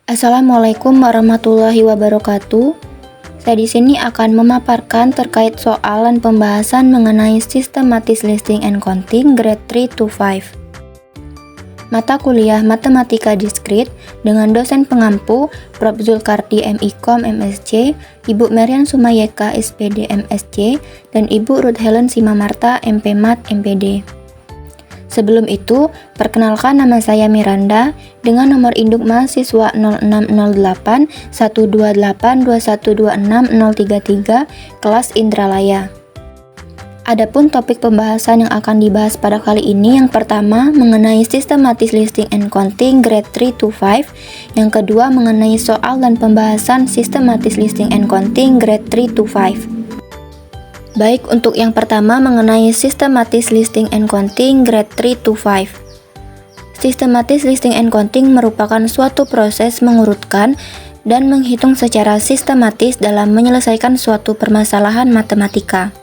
Assalamualaikum warahmatullahi wabarakatuh. Saya di sini akan memaparkan terkait soal dan pembahasan mengenai Systematic Listing and Counting grade 3 to 5. Mata kuliah Matematika Diskrit dengan dosen pengampu Prof. Zulkardi MIkom MSc, Ibu Marian Sumayeka SPD MSc, dan Ibu Ruth Helen Simamarta MP Mat MPD. Sebelum itu, perkenalkan nama saya Miranda dengan nomor induk mahasiswa 0608 128 2126 033 kelas Indralaya. Adapun topik pembahasan yang akan dibahas pada kali ini yang pertama mengenai Systematic Listing and Counting grade 3 to 5, yang kedua mengenai soal dan pembahasan Systematic Listing and Counting grade 3 to 5. Baik, untuk yang pertama mengenai Systematic Listing and Counting grade 3 to 5. Systematic Listing and Counting merupakan suatu proses mengurutkan dan menghitung secara sistematis dalam menyelesaikan suatu permasalahan matematika.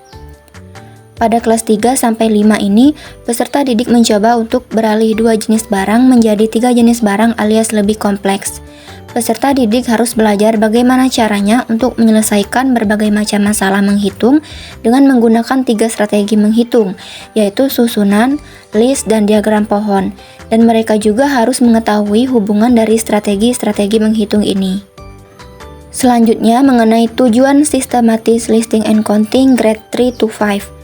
Pada kelas 3-5 ini, peserta didik mencoba untuk beralih 2 jenis barang menjadi 3 jenis barang alias lebih kompleks. Peserta didik harus belajar bagaimana caranya untuk menyelesaikan berbagai macam masalah menghitung dengan menggunakan 3 strategi menghitung, yaitu susunan, list, dan diagram pohon. Dan mereka juga harus mengetahui hubungan dari strategi-strategi menghitung ini. Selanjutnya mengenai tujuan Systematic Listing and Counting grade 3 to 5.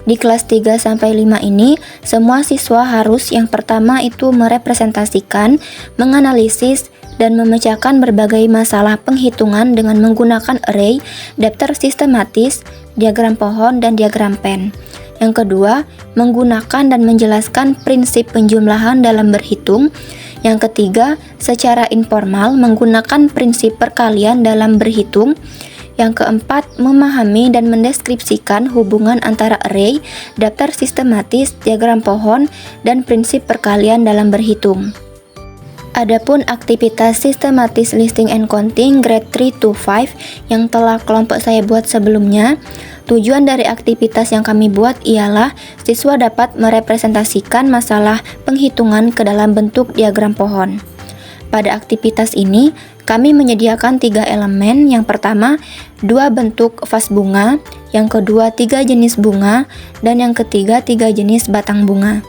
Di kelas 3-5 ini, semua siswa harus yang pertama itu merepresentasikan, menganalisis, dan memecahkan berbagai masalah penghitungan dengan menggunakan array, daftar sistematis, diagram pohon, dan diagram pen. Yang kedua, menggunakan dan menjelaskan prinsip penjumlahan dalam berhitung. Yang ketiga, secara informal menggunakan prinsip perkalian dalam berhitung. Yang keempat, memahami dan mendeskripsikan hubungan antara array, daftar sistematis, diagram pohon, dan prinsip perkalian dalam berhitung. Adapun aktivitas Systematic Listing and Counting grade 3 to 5 yang telah kelompok saya buat sebelumnya, tujuan dari aktivitas yang kami buat ialah siswa dapat merepresentasikan masalah penghitungan ke dalam bentuk diagram pohon. Pada aktivitas ini, kami menyediakan 3 elemen. Yang pertama, 2 bentuk vas bunga, yang kedua 3 jenis bunga, dan yang ketiga 3 jenis batang bunga.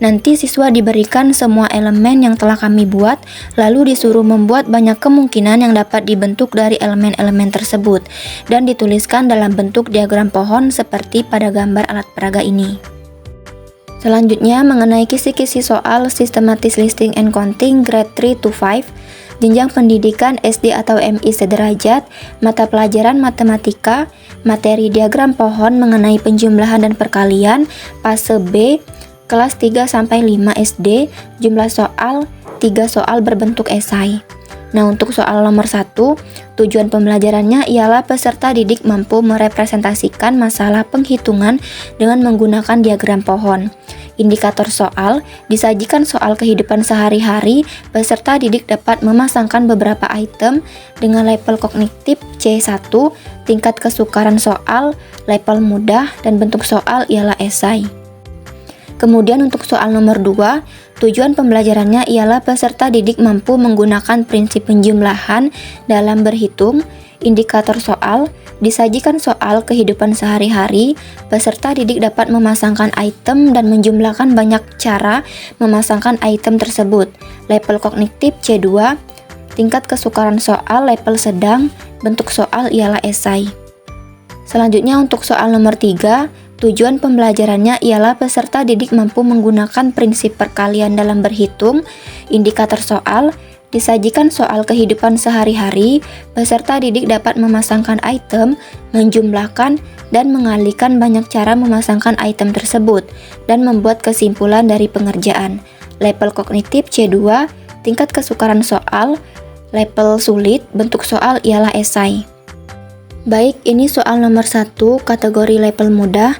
Nanti siswa diberikan semua elemen yang telah kami buat, lalu disuruh membuat banyak kemungkinan yang dapat dibentuk dari elemen-elemen tersebut, dan dituliskan dalam bentuk diagram pohon seperti pada gambar alat peraga ini. Selanjutnya mengenai kisi-kisi soal Systematic Listing and Counting grade 3 to 5, jenjang pendidikan SD atau MI sederajat, mata pelajaran matematika, materi diagram pohon mengenai penjumlahan dan perkalian, fase B, kelas 3-5 SD, jumlah soal 3 soal berbentuk esai. Nah, untuk soal nomor 1, tujuan pembelajarannya ialah peserta didik mampu merepresentasikan masalah penghitungan dengan menggunakan diagram pohon. Indikator soal, disajikan soal kehidupan sehari-hari, peserta didik dapat memasangkan beberapa item dengan level kognitif C1, tingkat kesukaran soal, level mudah, dan bentuk soal ialah esai. Kemudian untuk soal nomor 2, tujuan pembelajarannya ialah peserta didik mampu menggunakan prinsip penjumlahan dalam berhitung. Indikator soal, disajikan soal kehidupan sehari-hari, peserta didik dapat memasangkan item dan menjumlahkan banyak cara memasangkan item tersebut. Level kognitif C2, tingkat kesukaran soal level sedang, bentuk soal ialah esai. Selanjutnya untuk soal nomor 3, tujuan pembelajarannya ialah peserta didik mampu menggunakan prinsip perkalian dalam berhitung. Indikator soal, disajikan soal kehidupan sehari-hari, peserta didik dapat memasangkan item, menjumlahkan, dan mengalihkan banyak cara memasangkan item tersebut, dan membuat kesimpulan dari pengerjaan. Level kognitif C2, tingkat kesukaran soal, level sulit, bentuk soal ialah esai. Baik, ini soal nomor 1, kategori level mudah.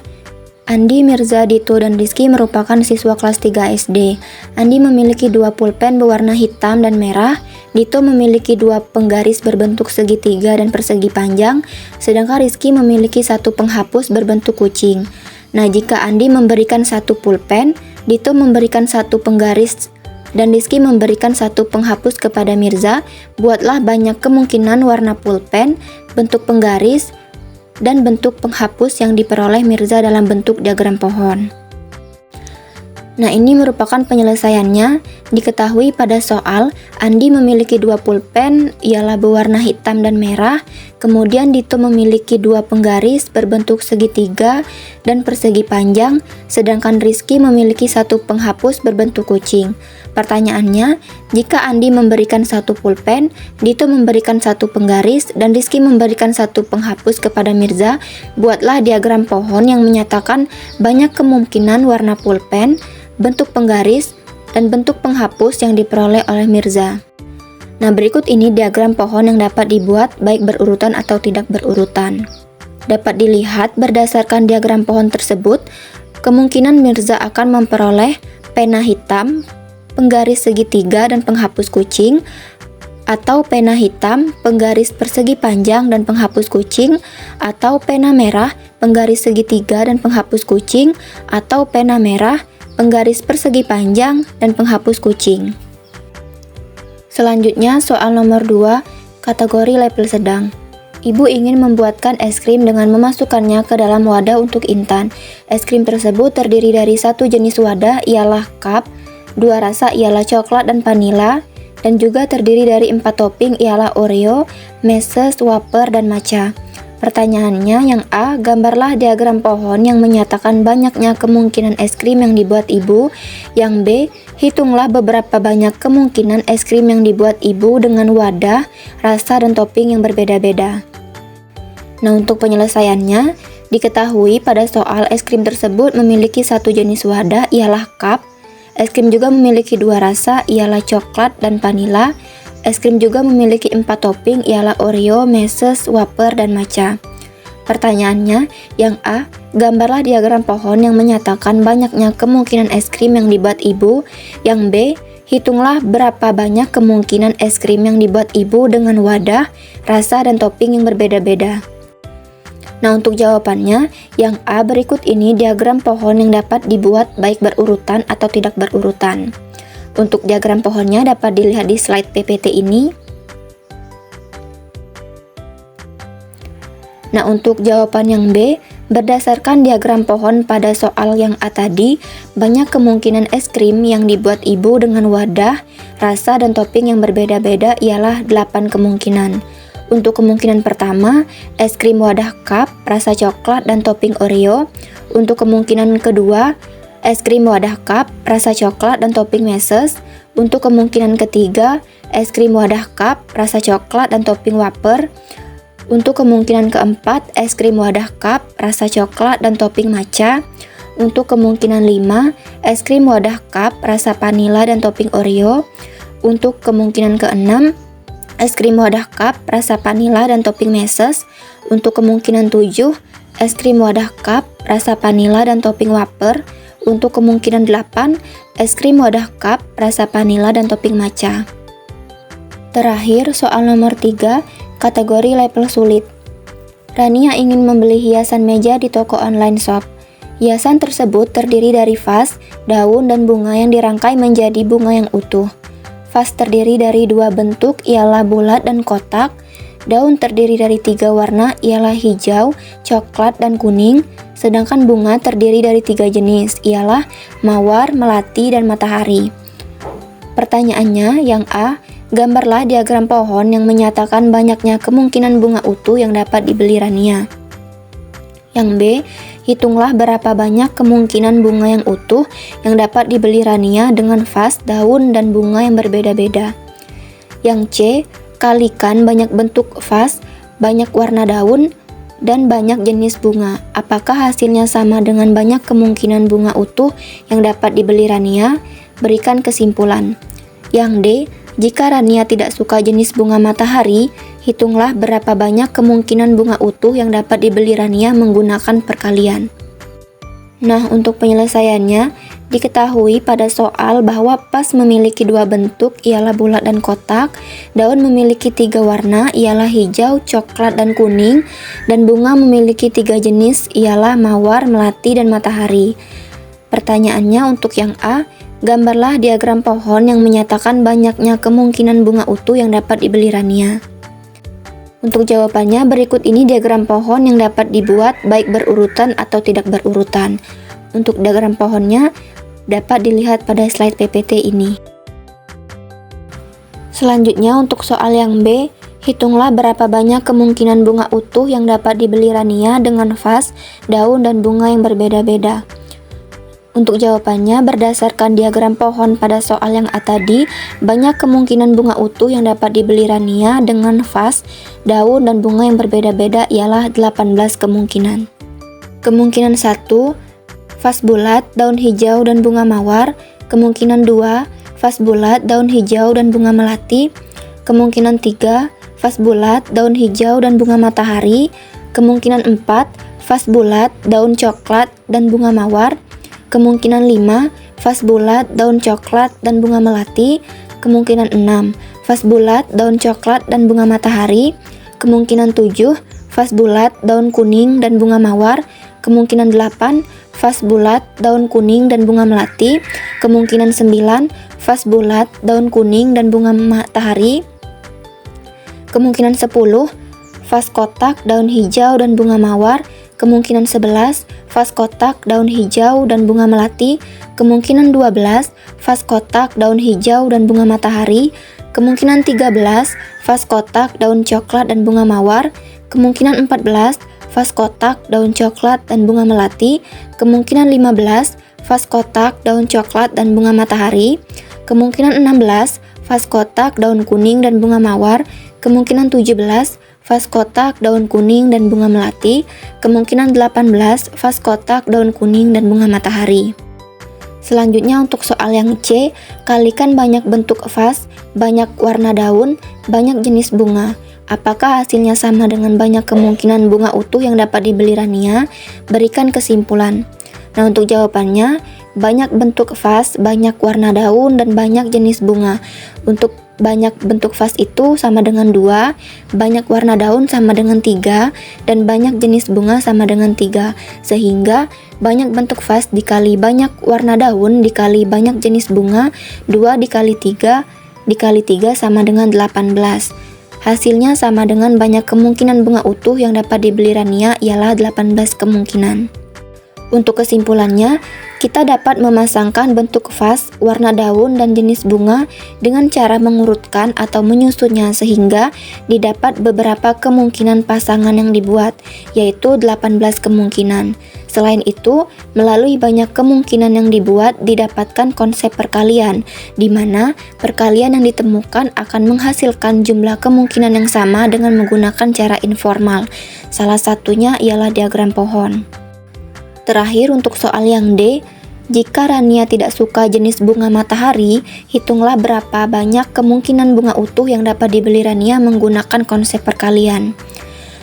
Andi, Mirza, Dito, dan Rizky merupakan siswa kelas 3 SD. Andi memiliki 2 pulpen berwarna hitam dan merah. Dito memiliki 2 penggaris berbentuk segitiga dan persegi panjang, sedangkan Rizky memiliki 1 penghapus berbentuk kucing. Nah, jika Andi memberikan 1 pulpen, Dito memberikan satu penggaris dan Rizky memberikan satu penghapus kepada Mirza, buatlah banyak kemungkinan warna pulpen, bentuk penggaris, dan bentuk penghapus yang diperoleh Mirza dalam bentuk diagram pohon. Nah, ini merupakan penyelesaiannya. Diketahui pada soal, Andi memiliki dua pulpen, ialah berwarna hitam dan merah. Kemudian Dito memiliki dua penggaris berbentuk segitiga dan persegi panjang, sedangkan Rizky memiliki satu penghapus berbentuk kucing. Pertanyaannya, jika Andi memberikan satu pulpen, Dito memberikan satu penggaris, dan Rizky memberikan satu penghapus kepada Mirza, buatlah diagram pohon yang menyatakan banyak kemungkinan warna pulpen, bentuk penggaris, dan bentuk penghapus yang diperoleh oleh Mirza. Nah, berikut ini diagram pohon yang dapat dibuat baik berurutan atau tidak berurutan. Dapat dilihat berdasarkan diagram pohon tersebut, kemungkinan Mirza akan memperoleh pena hitam, penggaris segitiga dan penghapus kucing, atau pena hitam, penggaris persegi panjang dan penghapus kucing, atau pena merah, penggaris segitiga dan penghapus kucing, atau pena merah, penggaris persegi panjang dan penghapus kucing. Selanjutnya soal nomor 2, kategori level sedang. Ibu ingin membuatkan es krim dengan memasukkannya ke dalam wadah untuk Intan. Es krim tersebut terdiri dari satu jenis wadah ialah cup, dua rasa ialah coklat dan vanila, dan juga terdiri dari 4 topping ialah Oreo, meses, wafer, dan matcha. Pertanyaannya yang A, gambarlah diagram pohon yang menyatakan banyaknya kemungkinan es krim yang dibuat ibu. Yang B, hitunglah beberapa banyak kemungkinan es krim yang dibuat ibu dengan wadah, rasa, dan topping yang berbeda-beda. Nah, untuk penyelesaiannya, diketahui pada soal es krim tersebut memiliki satu jenis wadah ialah cup. Es krim juga memiliki dua rasa ialah coklat dan vanila. Es krim juga memiliki 4 topping ialah Oreo, meses, wafer, dan matcha. Pertanyaannya, yang A, gambarlah diagram pohon yang menyatakan banyaknya kemungkinan es krim yang dibuat ibu. Yang B, hitunglah berapa banyak kemungkinan es krim yang dibuat ibu dengan wadah, rasa, dan topping yang berbeda-beda. Nah, untuk jawabannya, yang A berikut ini diagram pohon yang dapat dibuat baik berurutan atau tidak berurutan. Untuk diagram pohonnya dapat dilihat di slide PPT ini. Nah, untuk jawaban yang B, berdasarkan diagram pohon pada soal yang A tadi, banyak kemungkinan es krim yang dibuat ibu dengan wadah, rasa, dan topping yang berbeda-beda ialah 8 kemungkinan. Untuk kemungkinan pertama, es krim wadah cup, rasa coklat, dan topping Oreo. Untuk kemungkinan kedua, es krim wadah cup, rasa coklat, dan topping meses. Untuk kemungkinan ketiga, es krim wadah cup, rasa coklat, dan topping wafer. Untuk kemungkinan keempat, es krim wadah cup, rasa coklat, dan topping matcha. Untuk kemungkinan 5, es krim wadah cup, rasa vanila, dan topping Oreo. Untuk kemungkinan keenam, es krim wadah cup, rasa vanila, dan topping meses. Untuk kemungkinan 7, es krim wadah cup, rasa vanila, dan topping wafer. Untuk kemungkinan 8, es krim wadah cup, rasa vanila, dan topping matcha. Terakhir, soal nomor 3, kategori level sulit. Rania ingin membeli hiasan meja di toko online shop. Hiasan tersebut terdiri dari vas, daun, dan bunga yang dirangkai menjadi bunga yang utuh. Vas terdiri dari 2 bentuk ialah bulat dan kotak. Daun terdiri dari 3 warna ialah hijau, coklat, dan kuning. Sedangkan bunga terdiri dari 3 jenis ialah mawar, melati, dan matahari. Pertanyaannya yang A, gambarlah diagram pohon yang menyatakan banyaknya kemungkinan bunga utuh yang dapat dibeli Rania. Yang B, hitunglah berapa banyak kemungkinan bunga yang utuh yang dapat dibeli Rania dengan vas, daun, dan bunga yang berbeda-beda. Yang C, kalikan banyak bentuk vas, banyak warna daun, dan banyak jenis bunga. Apakah hasilnya sama dengan banyak kemungkinan bunga utuh yang dapat dibeli Rania? Berikan kesimpulan. Yang D, jika Rania tidak suka jenis bunga matahari, hitunglah berapa banyak kemungkinan bunga utuh yang dapat dibeli Rania menggunakan perkalian. Nah, untuk penyelesaiannya, diketahui pada soal bahwa vas memiliki 2 bentuk ialah bulat dan kotak, daun memiliki 3 warna ialah hijau, coklat, dan kuning, dan bunga memiliki 3 jenis ialah mawar, melati, dan matahari. Pertanyaannya untuk yang A, gambarlah diagram pohon yang menyatakan banyaknya kemungkinan bunga utuh yang dapat dibeli Rania. Untuk jawabannya, berikut ini diagram pohon yang dapat dibuat baik berurutan atau tidak berurutan. Untuk diagram pohonnya dapat dilihat pada slide PPT ini. Selanjutnya untuk soal yang B, hitunglah berapa banyak kemungkinan bunga utuh yang dapat dibeli Rania dengan vas, daun, dan bunga yang berbeda-beda. Untuk jawabannya, berdasarkan diagram pohon pada soal yang A tadi, banyak kemungkinan bunga utuh yang dapat dibeli Rania dengan vas, daun, dan bunga yang berbeda-beda ialah 18 kemungkinan. Kemungkinan 1, vas bulat, daun hijau, dan bunga mawar. Kemungkinan 2, vas bulat, daun hijau, dan bunga melati. Kemungkinan 3, vas bulat, daun hijau, dan bunga matahari. Kemungkinan 4, vas bulat, daun coklat, dan bunga mawar. Kemungkinan 5, vas bulat, daun coklat, dan bunga melati. Kemungkinan 6, vas bulat, daun coklat, dan bunga matahari. Kemungkinan 7, vas bulat, daun kuning, dan bunga mawar. Kemungkinan 8, vas bulat, daun kuning, dan bunga melati. Kemungkinan 9, vas bulat, daun kuning, dan bunga matahari. Kemungkinan 10, vas kotak, daun hijau, dan bunga mawar. Kemungkinan 11, vas kotak, daun hijau, dan bunga melati. Kemungkinan 12, vas kotak, daun hijau, dan bunga matahari. Kemungkinan 13, vas kotak, daun coklat, dan bunga mawar. Kemungkinan 14, vas kotak, daun coklat, dan bunga melati. Kemungkinan 15, vas kotak, daun coklat, dan bunga matahari. Kemungkinan 16, vas kotak, daun kuning, dan bunga mawar. Kemungkinan 17, vas kotak, daun kuning, dan bunga melati. Kemungkinan 18, vas kotak, daun kuning, dan bunga matahari. Selanjutnya untuk soal yang C, kalikan banyak bentuk vas, banyak warna daun, banyak jenis bunga. Apakah hasilnya sama dengan banyak kemungkinan bunga utuh yang dapat dibeli Rania? Berikan kesimpulan. Nah, untuk jawabannya, banyak bentuk vas, banyak warna daun, dan banyak jenis bunga. Untuk banyak bentuk vas itu sama dengan 2, banyak warna daun sama dengan 3, dan banyak jenis bunga sama dengan 3. Sehingga banyak bentuk vas dikali banyak warna daun dikali banyak jenis bunga, 2 dikali 3 dikali 3 sama dengan 18. Hasilnya sama dengan banyak kemungkinan bunga utuh yang dapat dibeli Rania ialah 18 kemungkinan. Untuk kesimpulannya, kita dapat memasangkan bentuk vas, warna daun, dan jenis bunga dengan cara mengurutkan atau menyusunnya sehingga didapat beberapa kemungkinan pasangan yang dibuat, yaitu 18 kemungkinan. Selain itu, melalui banyak kemungkinan yang dibuat didapatkan konsep perkalian, di mana perkalian yang ditemukan akan menghasilkan jumlah kemungkinan yang sama dengan menggunakan cara informal. Salah satunya ialah diagram pohon. Terakhir untuk soal yang D, jika Rania tidak suka jenis bunga matahari, hitunglah berapa banyak kemungkinan bunga utuh yang dapat dibeli Rania menggunakan konsep perkalian.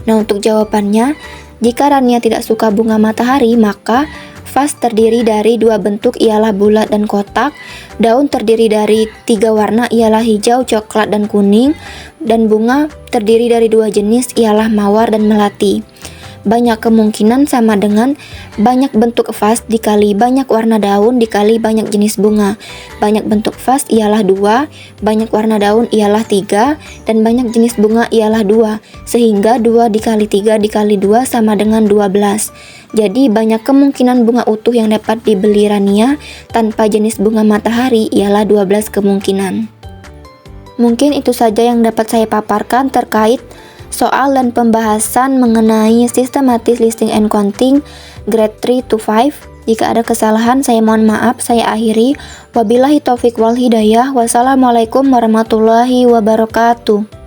Nah, untuk jawabannya, jika Rania tidak suka bunga matahari, maka vas terdiri dari 2 bentuk ialah bulat dan kotak, daun terdiri dari 3 warna ialah hijau, coklat, dan kuning, dan bunga terdiri dari 2 jenis ialah mawar dan melati. Banyak kemungkinan sama dengan banyak bentuk vas dikali banyak warna daun dikali banyak jenis bunga. Banyak bentuk vas ialah 2, banyak warna daun ialah 3, dan banyak jenis bunga ialah 2. Sehingga 2 dikali 3 dikali 2 sama dengan 12. Jadi banyak kemungkinan bunga utuh yang dapat dibeli Rania tanpa jenis bunga matahari ialah 12 kemungkinan. Mungkin itu saja yang dapat saya paparkan terkait soal dan pembahasan mengenai Systematic Listing and Counting grade 3 to 5. Jika ada kesalahan, saya mohon maaf. Saya akhiri. Wabillahi taufiq wal hidayah. Wassalamualaikum warahmatullahi wabarakatuh.